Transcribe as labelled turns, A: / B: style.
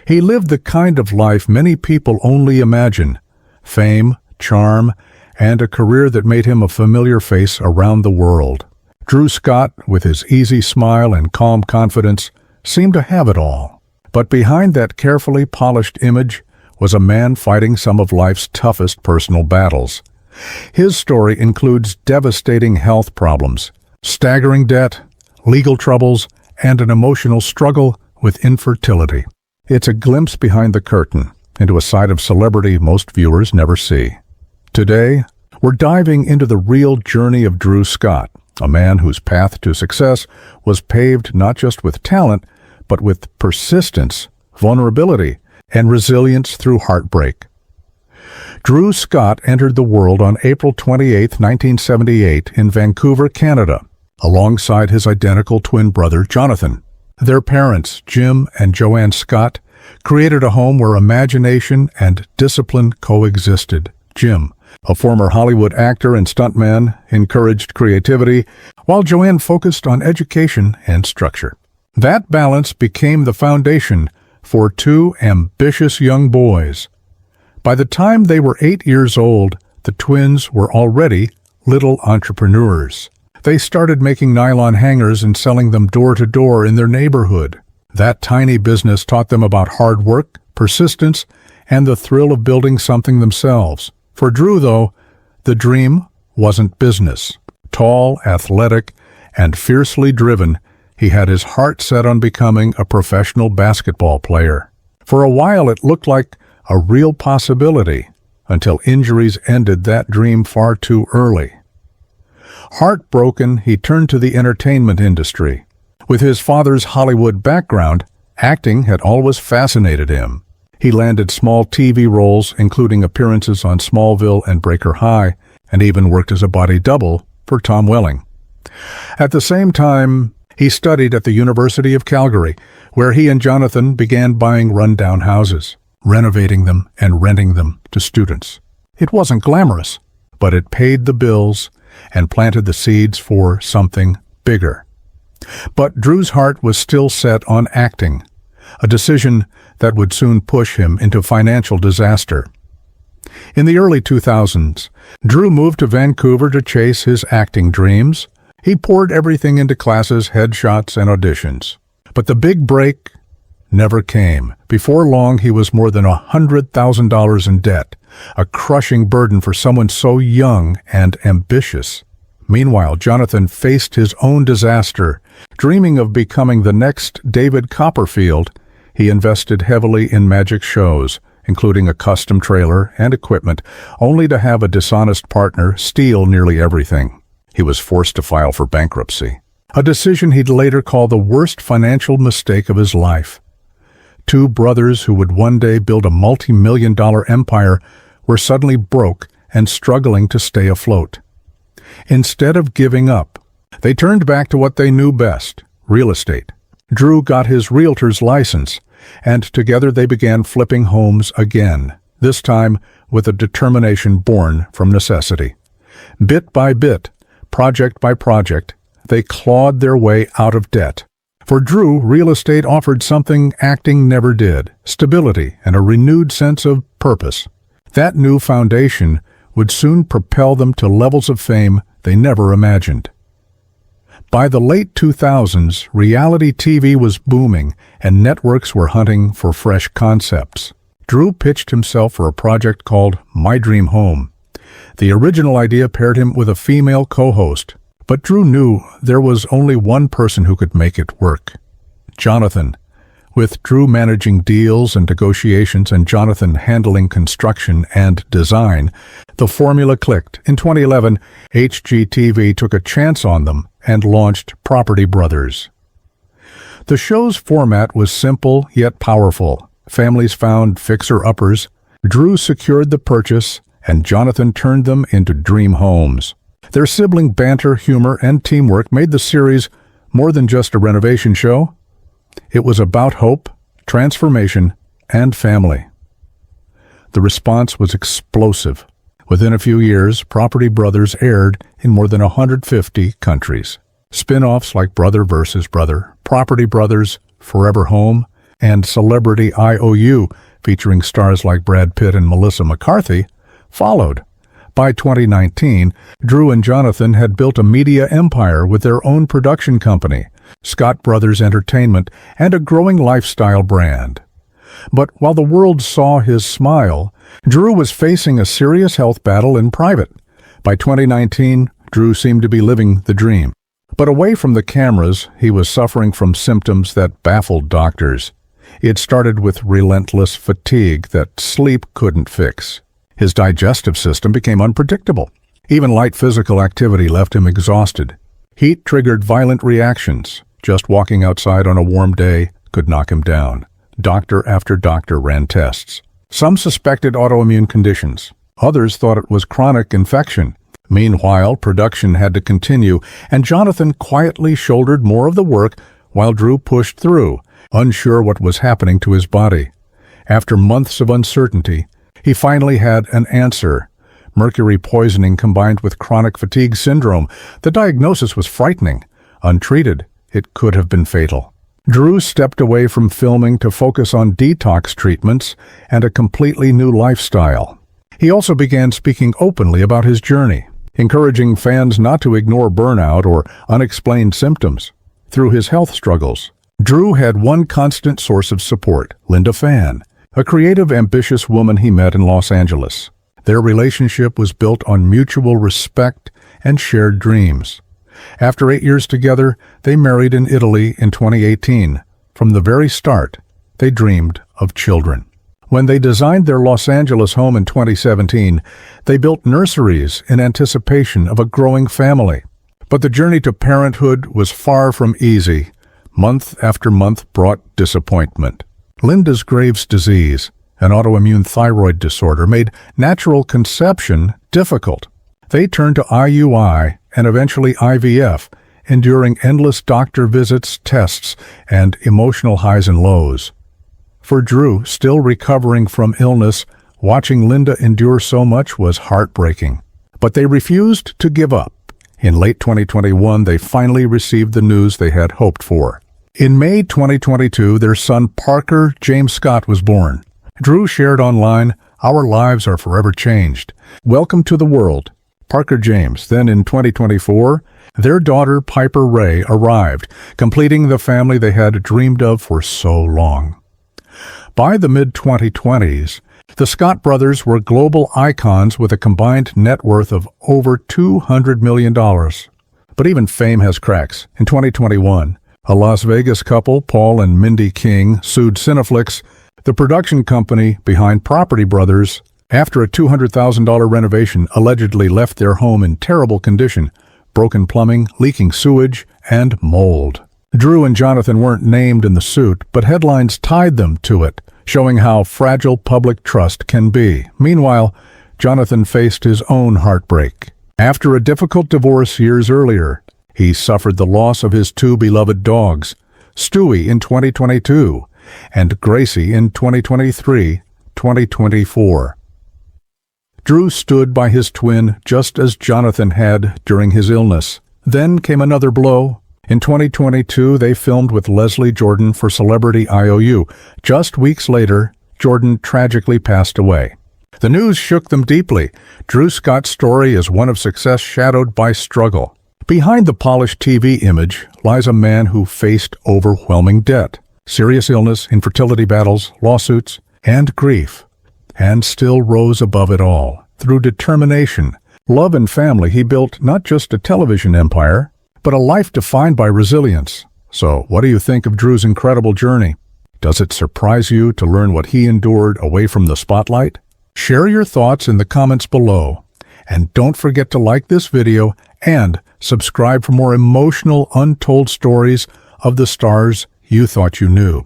A: He lived the kind of life many people only imagine: fame, charm, and a career that made him a familiar face around the world. Drew Scott, with his easy smile and calm confidence, seemed to have it all. But behind that carefully polished image was a man fighting some of life's toughest personal battles. His story includes devastating health problems, staggering debt, legal troubles, and an emotional struggle with infertility. It's a glimpse behind the curtain into a side of celebrity most viewers never see. Today, we're diving into the real journey of Drew Scott, a man whose path to success was paved not just with talent, but with persistence, vulnerability, and resilience through heartbreak. Drew Scott entered the world on April 28, 1978, in Vancouver, Canada, alongside his identical twin brother, Jonathan. Their parents, Jim and Joanne Scott, created a home where imagination and discipline coexisted. Jim, a former Hollywood actor and stuntman, encouraged creativity, while Joanne focused on education and structure. That balance became the foundation for two ambitious young boys. By the time they were 8 years old, the twins were already little entrepreneurs. They started making nylon hangers and selling them door to door in their neighborhood. That tiny business taught them about hard work, persistence, and the thrill of building something themselves. For Drew, though, the dream wasn't business. Tall, athletic, and fiercely driven, he had his heart set on becoming a professional basketball player. For a while, it looked like a real possibility, until injuries ended that dream far too early. Heartbroken, he turned to the entertainment industry. With his father's Hollywood background, acting had always fascinated him. He landed small TV roles, including appearances on Smallville and Breaker High, and even worked as a body double for Tom Welling. At the same time, he studied at the University of Calgary, where he and Jonathan began buying run-down houses, renovating them and renting them to students. It wasn't glamorous, but it paid the bills and planted the seeds for something bigger. But Drew's heart was still set on acting, a decision that would soon push him into financial disaster. In the early 2000s, Drew moved to Vancouver to chase his acting dreams. He poured everything into classes, headshots, and auditions. But the big break never came. Before long, he was more than $100,000 in debt, a crushing burden for someone so young and ambitious. Meanwhile, Jonathan faced his own disaster. Dreaming of becoming the next David Copperfield, he invested heavily in magic shows, including a custom trailer and equipment, only to have a dishonest partner steal nearly everything. He was forced to file for bankruptcy, a decision he'd later call the worst financial mistake of his life. Two brothers who would one day build a multi-million-dollar empire were suddenly broke and struggling to stay afloat. Instead of giving up, they turned back to what they knew best: real estate. Drew got his realtor's license, and together they began flipping homes again, this time with a determination born from necessity. Bit by bit, project by project, they clawed their way out of debt. For Drew, real estate offered something acting never did: stability and a renewed sense of purpose. That new foundation would soon propel them to levels of fame they never imagined. By the late 2000s, reality TV was booming, and networks were hunting for fresh concepts. Drew pitched himself for a project called My Dream Home. The original idea paired him with a female co-host, but Drew knew there was only one person who could make it work: Jonathan. With Drew managing deals and negotiations and Jonathan handling construction and design, the formula clicked. In 2011, HGTV took a chance on them and launched Property Brothers. The show's format was simple yet powerful. Families found fixer-uppers, Drew secured the purchase, and Jonathan turned them into dream homes. Their sibling banter, humor, and teamwork made the series more than just a renovation show. It was about hope, transformation, and family. The response was explosive. Within a few years, Property Brothers aired in more than 150 countries. Spin-offs like Brother vs. Brother, Property Brothers, Forever Home, and Celebrity IOU, featuring stars like Brad Pitt and Melissa McCarthy, followed. By 2019, Drew and Jonathan had built a media empire with their own production company, Scott Brothers Entertainment, and a growing lifestyle brand. But while the world saw his smile, Drew was facing a serious health battle in private. By 2019, Drew seemed to be living the dream. But away from the cameras, he was suffering from symptoms that baffled doctors. It started with relentless fatigue that sleep couldn't fix. His digestive system became unpredictable. Even light physical activity left him exhausted. Heat triggered violent reactions. Just walking outside on a warm day could knock him down. Doctor after doctor ran tests. Some suspected autoimmune conditions. Others thought it was chronic infection. Meanwhile, production had to continue, and Jonathan quietly shouldered more of the work while Drew pushed through, unsure what was happening to his body. After months of uncertainty, he finally had an answer. Mercury poisoning combined with chronic fatigue syndrome. The diagnosis was frightening. Untreated, it could have been fatal. Drew stepped away from filming to focus on detox treatments and a completely new lifestyle. He also began speaking openly about his journey, encouraging fans not to ignore burnout or unexplained symptoms. Through his health struggles, Drew had one constant source of support, Linda Fan, a creative, ambitious woman he met in Los Angeles. Their relationship was built on mutual respect and shared dreams. After 8 years together, they married in Italy in 2018. From the very start, they dreamed of children. When they designed their Los Angeles home in 2017, they built nurseries in anticipation of a growing family. But the journey to parenthood was far from easy. Month after month brought disappointment. Linda's Graves' disease, an autoimmune thyroid disorder, made natural conception difficult. They turned to IUI and eventually IVF, enduring endless doctor visits, tests, and emotional highs and lows. For Drew, still recovering from illness, watching Linda endure so much was heartbreaking. But they refused to give up. In late 2021, they finally received the news they had hoped for. In May 2022, their son Parker James Scott was born. Drew shared online, "Our lives are forever changed. Welcome to the world, Parker James." Then in 2024, their daughter Piper Ray arrived, completing the family they had dreamed of for so long. By the mid-2020s, the Scott brothers were global icons with a combined net worth of over $200 million. But even fame has cracks. In 2021, a Las Vegas couple, Paul and Mindy King, sued Cineflix, the production company behind Property Brothers, after a $200,000 renovation allegedly left their home in terrible condition, broken plumbing, leaking sewage, and mold. Drew and Jonathan weren't named in the suit, but headlines tied them to it, showing how fragile public trust can be. Meanwhile, Jonathan faced his own heartbreak. After a difficult divorce years earlier, he suffered the loss of his two beloved dogs, Stewie in 2022 and Gracie in 2023-2024. Drew stood by his twin just as Jonathan had during his illness. Then came another blow. In 2022, they filmed with Leslie Jordan for Celebrity IOU. Just weeks later, Jordan tragically passed away. The news shook them deeply. Drew Scott's story is one of success shadowed by struggle. Behind the polished TV image lies a man who faced overwhelming debt, serious illness, infertility battles, lawsuits, and grief, and still rose above it all. Through determination, love, and family, he built not just a television empire, but a life defined by resilience. So, what do you think of Drew's incredible journey? Does it surprise you to learn what he endured away from the spotlight? Share your thoughts in the comments below. And don't forget to like this video and subscribe for more emotional, untold stories of the stars you thought you knew.